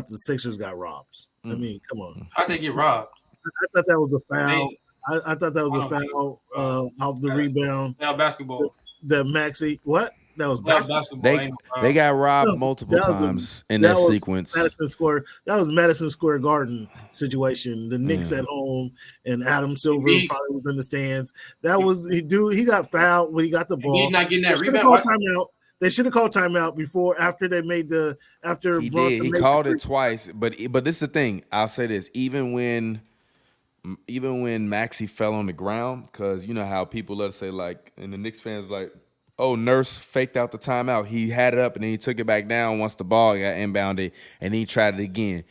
the Sixers got robbed. I mean, come on. How they get robbed? I thought that was a foul. I thought that was a foul off the rebound. Now basketball. The Maxi, what? That was basketball. They got robbed multiple times in that sequence. That was Madison Square Garden situation. The Knicks at home, and Adam Silver probably was in the stands. That was he got fouled when he got the ball. He's not getting that rebound. They should have called timeout after they made He did. He called it twice, but this is the thing. I'll say this: even when Maxey fell on the ground, because you know how people let us say like, and the Knicks fans like, oh, Nurse faked out the timeout. He had it up and then he took it back down once the ball got inbounded, and he tried it again.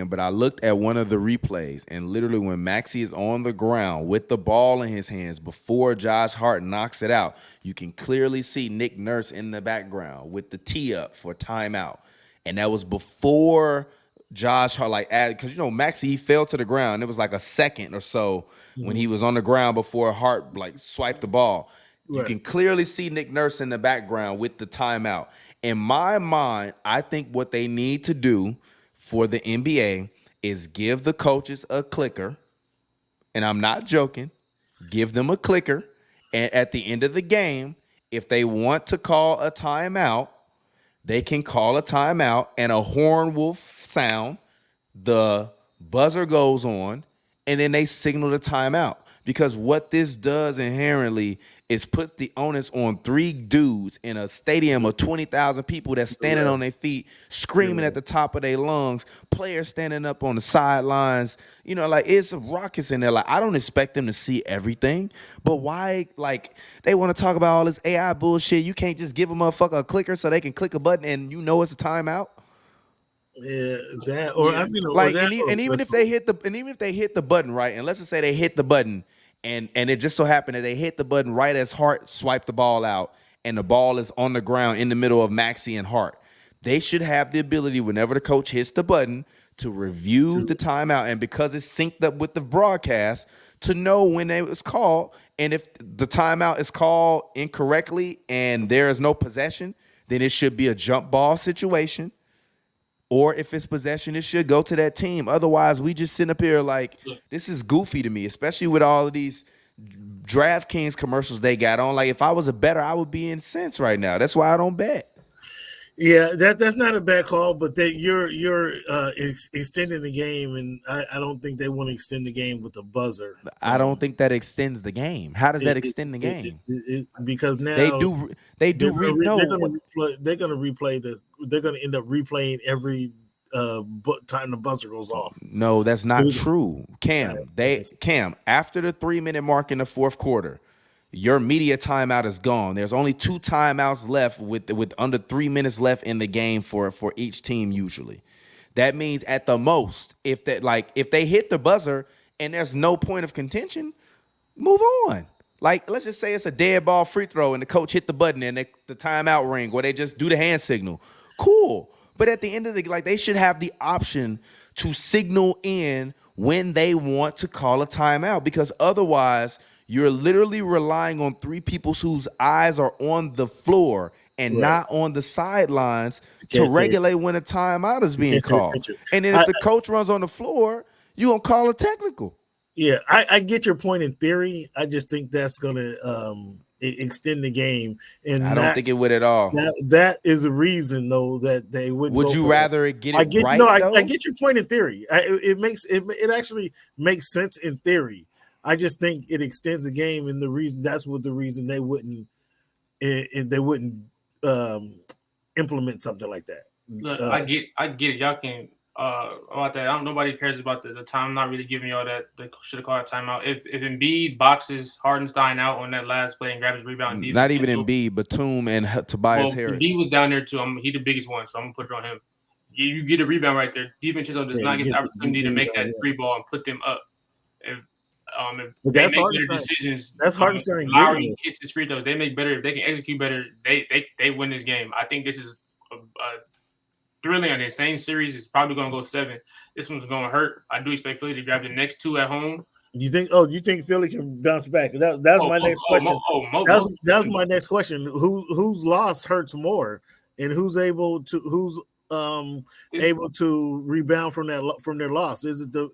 But I looked at one of the replays, and literally when Maxey is on the ground with the ball in his hands before Josh Hart knocks it out, you can clearly see Nick Nurse in the background with the tee up for timeout. And that was before Josh Hart, because, Maxey, he fell to the ground. It was like a second or so when he was on the ground before Hart, swiped the ball. Right. You can clearly see Nick Nurse in the background with the timeout. In my mind, I think what they need to do for the NBA is give the coaches a clicker, and I'm not joking, give them a clicker, and at the end of the game, if they want to call a timeout, they can call a timeout, and a horn will sound, the buzzer goes on, and then they signal the timeout. Because what this does inherently is put the onus on three dudes in a stadium of 20,000 people that's standing on their feet, screaming at the top of their lungs, players standing up on the sidelines. It's rockets in there. I don't expect them to see everything, but why, they want to talk about all this AI bullshit. You can't just give a motherfucker a clicker so they can click a button and it's a timeout. Yeah, that or I mean, even if they hit the button right, and let's just say they hit the button, and it just so happened that they hit the button right as Hart swiped the ball out, and the ball is on the ground in the middle of Maxey and Hart. They should have the ability, whenever the coach hits the button, to review the timeout, and because it's synced up with the broadcast, to know when it was called. And if the timeout is called incorrectly and there is no possession, then it should be a jump ball situation. Or if it's possession, it should go to that team. Otherwise, we just sit up here this is goofy to me, especially with all of these DraftKings commercials they got on. If I was a bettor, I would be incensed right now. That's why I don't bet. Yeah, that's not a bad call, but you're extending the game, and I don't think they want to extend the game with a buzzer. I don't think that extends the game. How does that extend the game? Because now they're going to end up replaying every time the buzzer goes off. No, that's not true, Cam. After the 3-minute mark in the fourth quarter, your media timeout is gone. There's only 2 timeouts left with under 3 minutes left in the game for each team usually. That means at the most, if they hit the buzzer and there's no point of contention, move on. Let's just say it's a dead ball free throw and the coach hit the button and the timeout ring, or they just do the hand signal. Cool. But at the end of the they should have the option to signal in when they want to call a timeout, because otherwise you're literally relying on 3 people whose eyes are on the floor and not on the sidelines to regulate when a timeout is being called. And then if the coach runs on the floor, you're going to call a technical. Yeah, I get your point in theory. I just think that's going to extend the game. And I don't think it would at all. That is a reason, though, that they wouldn't. Would you rather get it right? No, I get your point in theory. It actually makes sense in theory. I just think it extends the game, and the reason they wouldn't implement something like that. Look, I get it. Y'all can about that. Nobody cares about the time. I'm not really giving y'all that. They should have called a timeout. If Embiid boxes Hardenstein out on that last play and grabs his rebound, not even Embiid, Batum and Tobias Harris. Embiid was down there too. He's the biggest one, so I'm gonna put it on him. You get a rebound right there. Defense does not get the opportunity to make that 3 ball and put them up. If that's they hard make to better decisions. That's hard to say. Lowry hits his free throws. They make better. If they can execute better, they win this game. I think this is thrilling. On the same series, it's probably going to go 7. This one's going to hurt. I do expect Philly to grab the next 2 at home. You think Philly can bounce back? That's my next question. That was my next question. Whose loss hurts more, and who's able to able to rebound from their loss? Is it the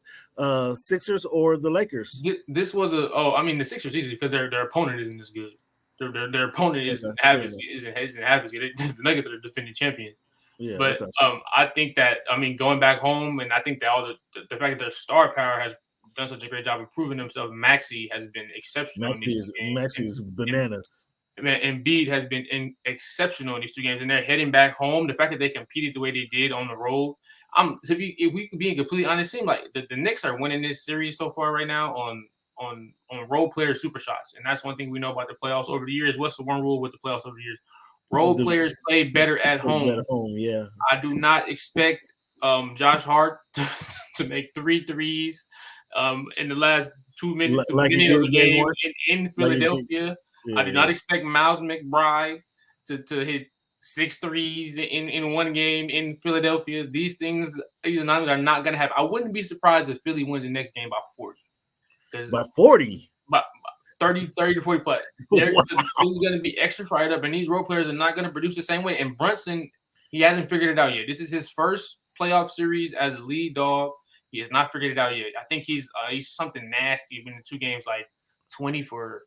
Sixers or the Lakers? This was the Sixers easy because their opponent isn't as good. Their opponent isn't half as good. The Nuggets are the defending champions. Yeah, but I think that going back home, and I think that all the fact that their star power has done such a great job of proving themselves. Maxey has been exceptional. Maxey is bananas. Embiid has been exceptional in these 2 games, and they're heading back home. The fact that they competed the way they did on the road, if we can be completely honest, it seems like the Knicks are winning this series so far right now on role player super shots, and that's one thing we know about the playoffs over the years. What's the one rule with the playoffs over the years? Role players play better at home. Yeah. I do not expect Josh Hart to make 3 threes in the last 2 minutes of the beginning of the game in Philadelphia. I do not expect Miles McBride to hit 6 threes in one game in Philadelphia. These things are not going to happen. I wouldn't be surprised if Philly wins the next game by 40. By 40? By 30 to 40 play. They're going to be extra fired up, and these role players are not going to produce the same way. And Brunson, he hasn't figured it out yet. This is his first playoff series as a lead dog. He has not figured it out yet. I think he's something nasty in the 2 games, like 20 for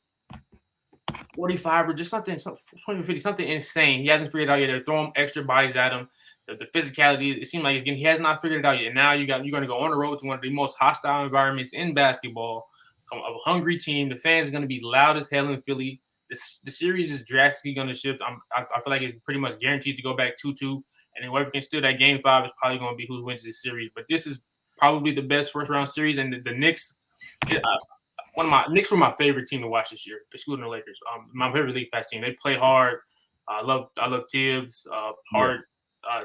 45 or just something 20 for 50, something insane. He hasn't figured it out yet. They're throwing extra bodies at him. The physicality, it seems like he has not figured it out yet. Now you're going to go on the road to one of the most hostile environments in basketball. A hungry team. The fans are going to be loud as hell in Philly. The series is drastically going to shift. I feel like it's pretty much guaranteed to go back 2-2. And then whoever can steal that game 5 is probably going to be who wins this series. But this is probably the best first round series. And the Knicks, Knicks were my favorite team to watch this year, excluding the Lakers. My favorite league pass team. They play hard. I love Tibbs. Hard.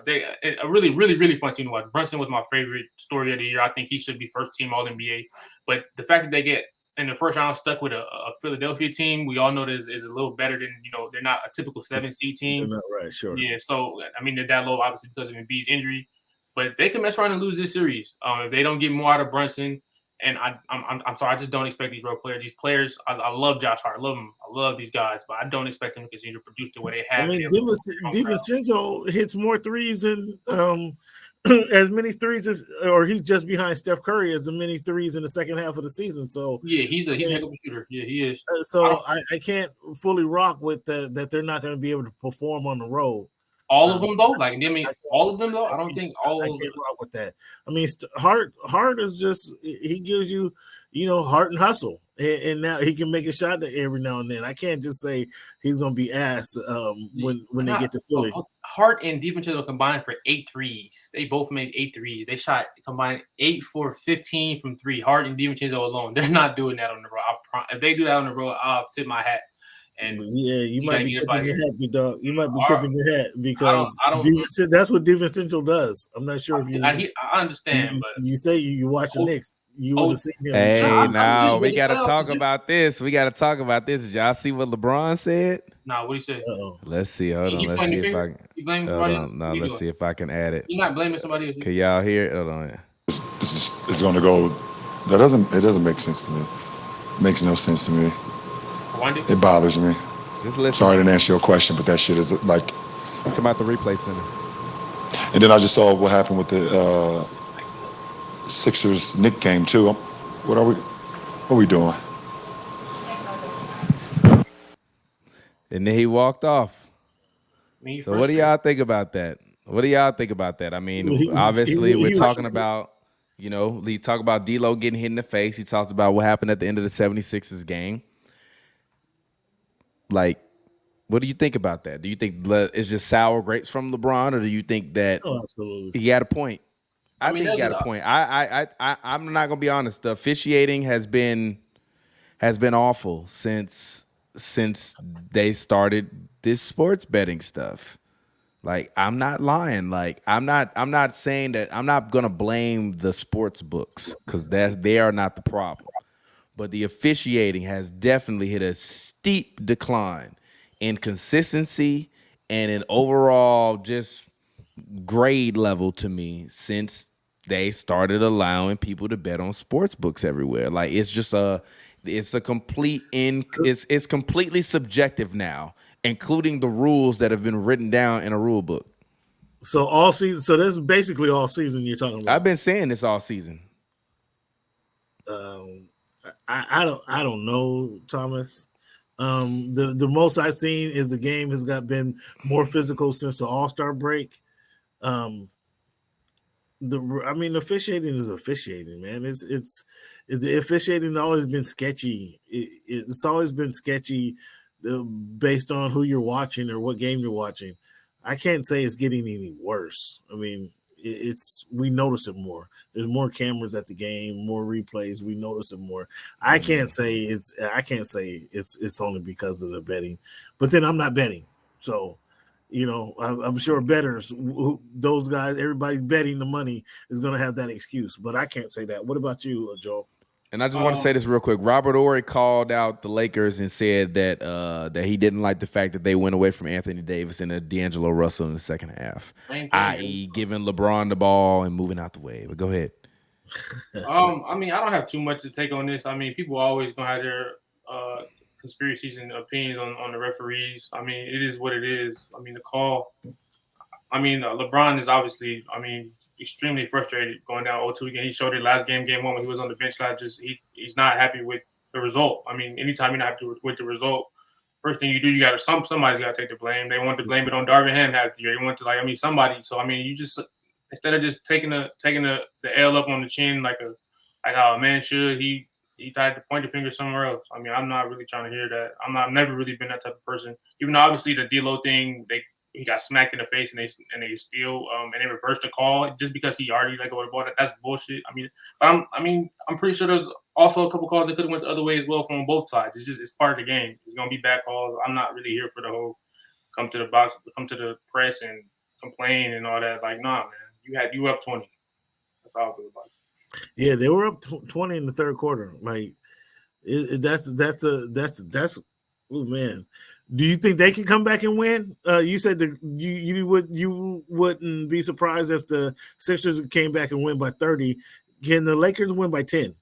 They a really, really, really fun team to watch. Brunson was my favorite story of the year. I think he should be first team All NBA. But the fact that they get in the first round stuck with a Philadelphia team, we all know that is a little better than, they're not a typical 7-seed team. They're not right, sure. Yeah, so they're that low obviously because of Embiid's injury, but they can mess around and lose this series if they don't get more out of Brunson. And I'm sorry, I just don't expect these role players. These players, I love Josh Hart, I love him, I love these guys, but I don't expect them to continue to produce the way they have. DiVincenzo hits more threes than as many threes as, or he's just behind Steph Curry as the many threes in the second half of the season. So yeah, he's a heck of a shooter. Yeah, he is. So I can't fully rock with that they're not going to be able to perform on the road. All of them though, all of them though. I don't think all. I can't rock with that. Hart is just, he gives you, heart and hustle, and now he can make a shot every now and then. I can't just say he's going to be ass when they get to Philly. Hart and DiVincenzo combined for 8 threes. They both made 8 threes. They shot combined 8 for 15 from 3. Hart and DiVincenzo alone. They're not doing that on the road. If they do that on the road, I'll tip my hat. And yeah, you might be tipping your hat, dog. You might be tipping your hat because that's what DiVincenzo does. I'm not sure if you. I understand, but you say you watch the Knicks. You would have seen him. Hey, now we got to talk about this. Did y'all see what LeBron said? Nah, what he said? Let's see. Hold on. Let's see if I can. No, let's see if I can add it. You're not blaming somebody else. Can y'all hear it? Hold on. This is going to go. It doesn't make sense to me. It makes no sense to me. It bothers me. Just listen. Sorry I didn't answer your question, but that shit is like. Talk about the replay center. And then I just saw what happened with the Sixers Knicks game too. What are we doing? And then he walked off. So what do y'all think about that? I mean, obviously we're talking about, he talked about D'Lo getting hit in the face. He talks about what happened at the end of the 76ers game. Like, what do you think about that? Do you think it's just sour grapes from LeBron, or do you think that he had a point? I think he got a point. I'm not gonna be honest. The officiating has been awful since they started this sports betting stuff. Like, I'm not lying. Like, I'm not saying that. I'm not gonna blame the sports books because they are not the problem. But the officiating has definitely hit a steep decline in consistency and in overall just grade level to me since they started allowing people to bet on sports books everywhere. Like, it's completely subjective now, including the rules that have been written down in a rule book. So all season. So this is basically all season you're talking about. I've been saying this all season. I don't know, Thomas. The most I've seen is the game has been more physical since the All-Star break. Officiating is officiating, man. It's the officiating has always been sketchy. It's always been sketchy based on who you're watching or what game you're watching. I can't say it's getting any worse. I mean, we notice it more. There's more cameras at the game, more replays. We notice it more. I can't say it's only because of the betting, but then I'm not betting, so I'm sure bettors, those guys, everybody's betting the money is going to have that excuse, but I can't say that. What about you, Joel? And I just want to say this real quick. Robert Horry called out the Lakers and said that he didn't like the fact that they went away from Anthony Davis and D'Angelo Russell in the second half, i.e. giving LeBron the ball and moving out the way. But go ahead. I don't have too much to take on this. I mean, people are always going to have their conspiracies and opinions on the referees. I mean, it is what it is. I mean, the call. I mean, LeBron is obviously, extremely frustrated going down 0-2 again. He showed it last game 1 when he was on the bench. He's not happy with the result. I mean, anytime you're not happy with the result, first thing you do, somebody's got to take the blame. They want to blame it on Darvin Ham half the year. They want to somebody. So you just instead of just taking the L up on the chin like how a man should, he tried to point the finger somewhere else. I mean, I'm not really trying to hear that. I've never really been that type of person. Even though obviously the D-Lo thing, he got smacked in the face and they still and they reversed the call just because he already let go of the ball. That's bullshit. I'm pretty sure there's also a couple calls that could have went the other way as well from both sides. It's part of the game. It's gonna be bad calls. I'm not really here for the whole come to the box, come to the press and complain and all that. Like, nah, man, you were up 20. That's how I feel about it. Yeah, they were up 20 in the third quarter. Like, that's oh man. Do you think they can come back and win? You said that you wouldn't be surprised if the Sixers came back and win by 30. Can the Lakers win by 10?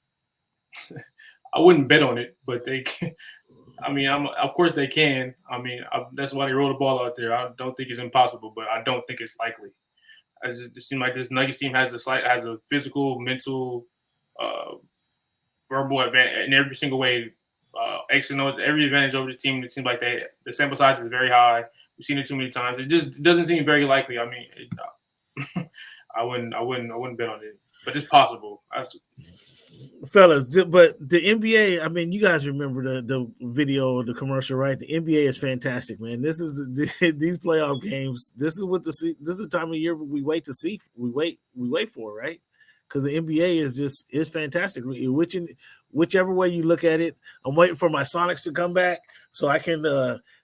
I wouldn't bet on it, but they can. Of course they can. That's why they roll the ball out there. I don't think it's impossible, but I don't think it's likely. It seems like this Nuggets team has a physical, mental, verbal advantage in every single way. X and O's, every advantage over the team. It seems like the sample size is very high. We've seen it too many times. It just doesn't seem very likely. I wouldn't bet on it, but it's possible. Fellas, but the NBA, you guys remember the video, the commercial, right? The NBA is fantastic, man. This is these playoff games. This is the time of year we wait to see. We wait for, right? Because the NBA is fantastic. Whichever way you look at it, I'm waiting for my Sonics to come back so I can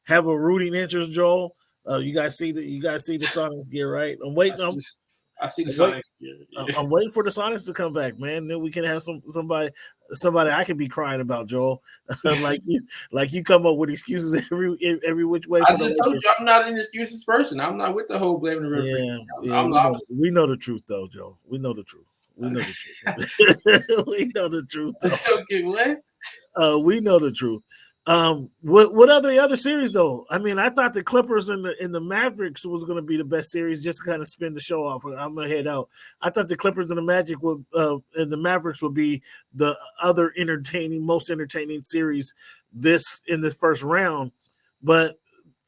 have a rooting interest. Joel, you guys see the Sonics gear, right? I'm waiting. I see the Sonics gear. I'm waiting for the Sonics to come back, man. Then we can have somebody I can be crying about, Joel. like you come up with excuses every which way. I just told you I'm not an excuses person. I'm not with the whole blaming the referee. Yeah, we know the truth, though, Joe. We know the truth. We know the truth. We know the truth. Okay, what? We know the truth. What other series though? I thought the Clippers and the Mavericks was going to be the best series, just to kind of spin the show off. I'm gonna head out. I thought the Clippers and the Magic and the Mavericks would be the other most entertaining series in the first round. But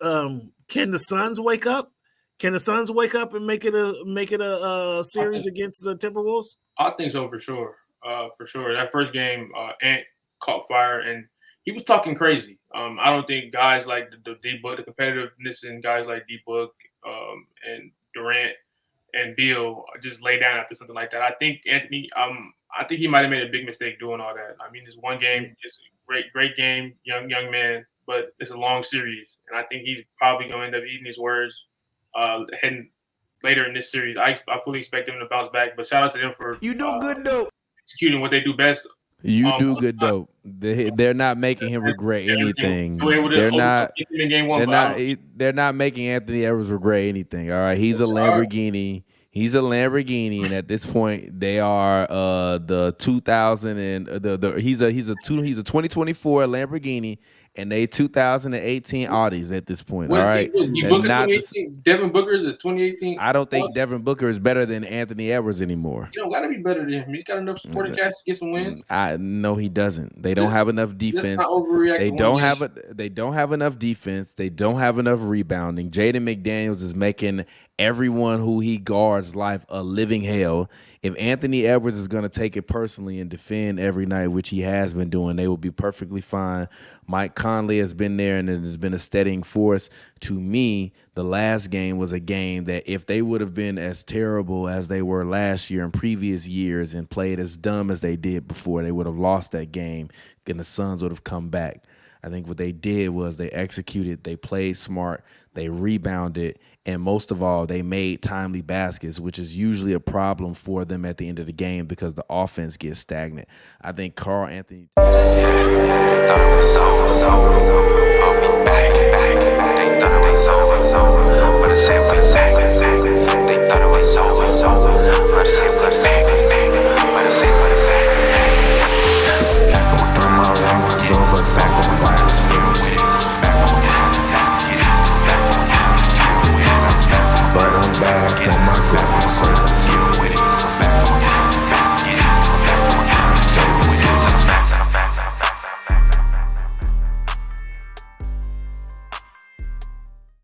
can the Suns wake up? Can the Suns wake up and make it a series against the Timberwolves? I think so for sure. For sure. That first game, Ant caught fire and he was talking crazy. I don't think guys like the D-Book, the competitiveness in guys like D-Book and Durant and Beal just lay down after something like that. I think Anthony, I think he might have made a big mistake doing all that. This one game, just great game, young man, but it's a long series, and I think he's probably going to end up eating his words heading later in this series. I fully expect him to bounce back, but shout out to them for good dope, executing what they do best. You do good dope. They're not making him regret anything. They're not making Anthony Edwards regret anything. All right, he's a Lamborghini. He's a Lamborghini, and at this point, they are the 2000 and he's a 2024 Lamborghini, and they 2018 Audis at this point. Was All right, Booker 2018? Devin Booker is a 2018. I don't think Devin Booker is better than Anthony Edwards anymore. You don't got to be better than him. He's got enough supporting cast to get some wins. No, he doesn't. They don't have enough defense. They don't have enough defense. They don't have enough rebounding. Jaden McDaniels is making everyone who he guards life a living hell. If Anthony Edwards is going to take it personally and defend every night, which he has been doing, they will be perfectly fine. Mike Conley has been there and has been a steadying force. To me, the last game was a game that if they would have been as terrible as they were last year and previous years and played as dumb as they did before, they would have lost that game and the Suns would have come back. I think what they did was they executed, they played smart, they rebounded, and most of all, they made timely baskets, which is usually a problem for them at the end of the game because the offense gets stagnant. I think Carl Anthony. They thought it was but we back. They thought it was but I said we back. They thought it was but I said we back. But I said we back. I'ma put my wrongs over back on my life. But I'm back on my grind.